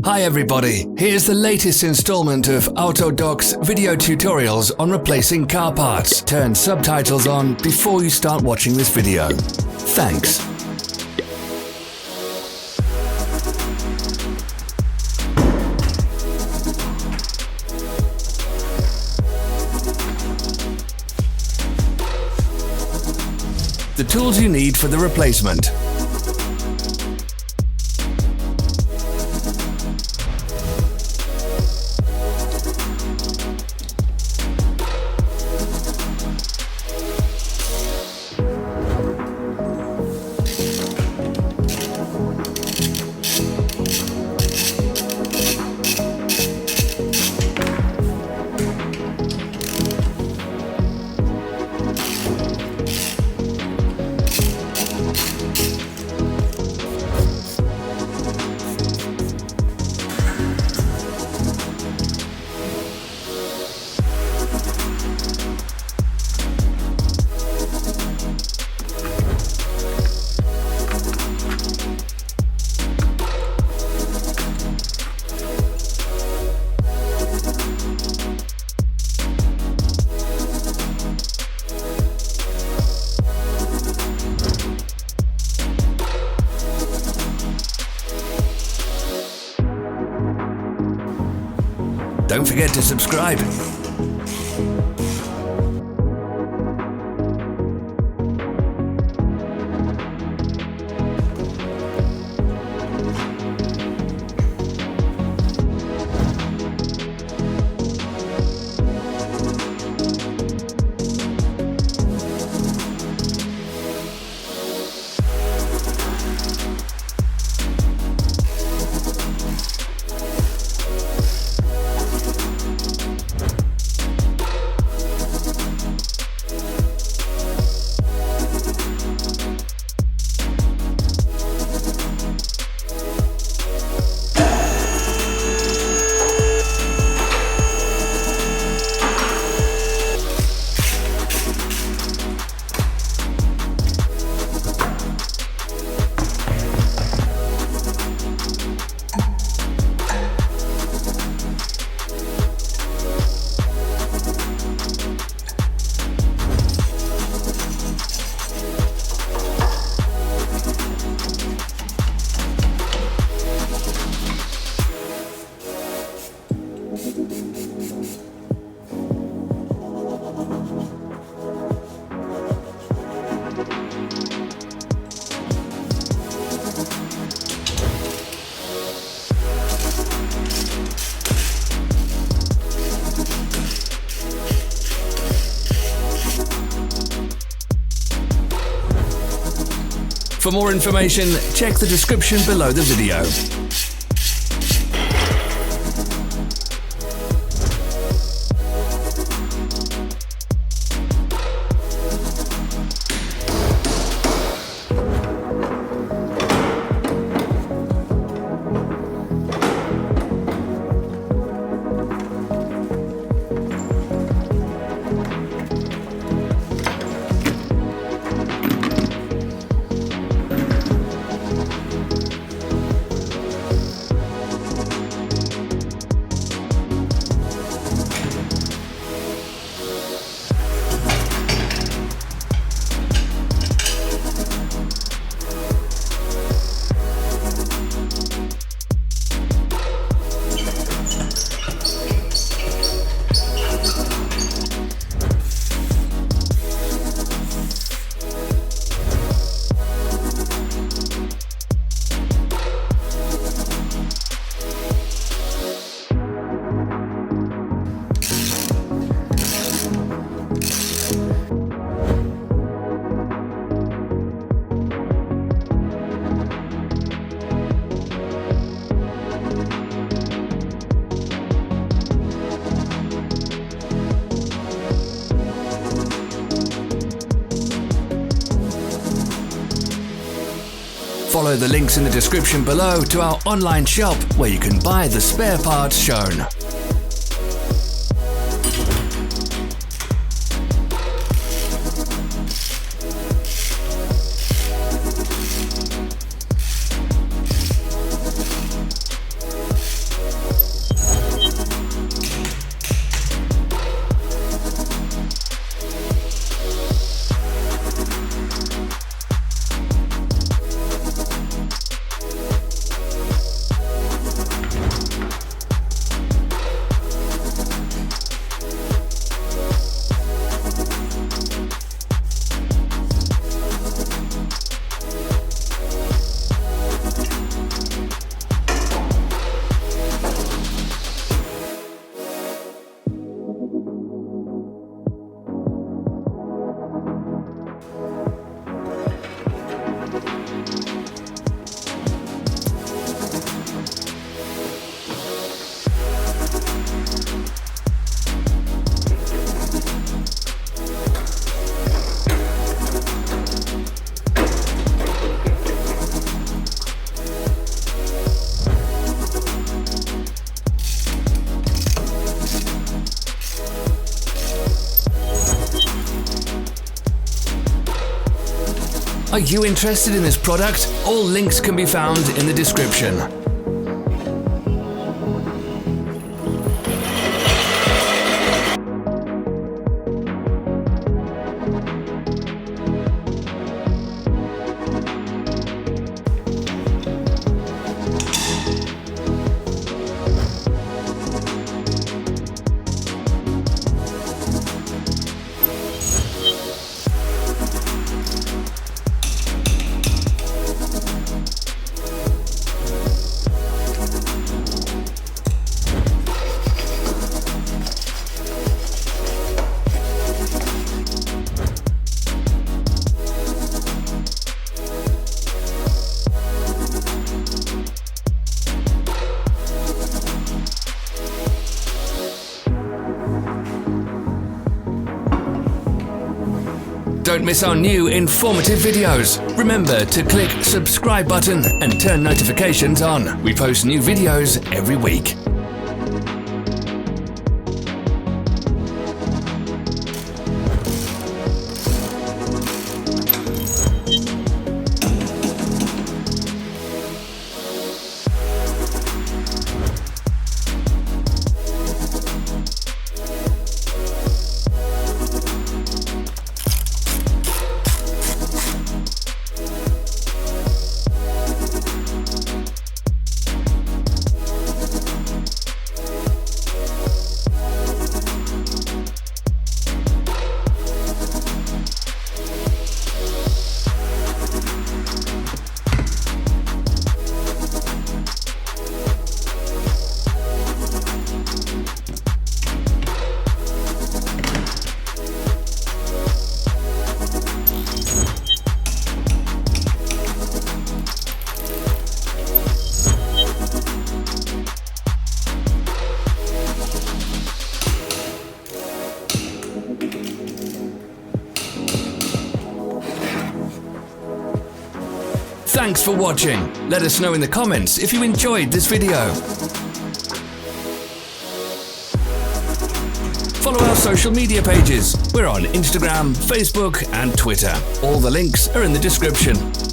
Hi everybody, here's the latest installment of Autodoc's video tutorials on replacing car parts. Turn subtitles on before you start watching this video. Thanks. The tools you need for the replacement. Don't forget to subscribe. For more information, check the description below the video. Follow the links in the description below to our online shop where you can buy the spare parts shown. Are you interested in this product? All links can be found in the description. Don't miss our new informative videos. Remember to click subscribe button and turn notifications on. We post new videos every week. Thanks for watching. Let us know in the comments if you enjoyed this video. Follow our social media pages. We're on Instagram, Facebook and Twitter. All the links are in the description.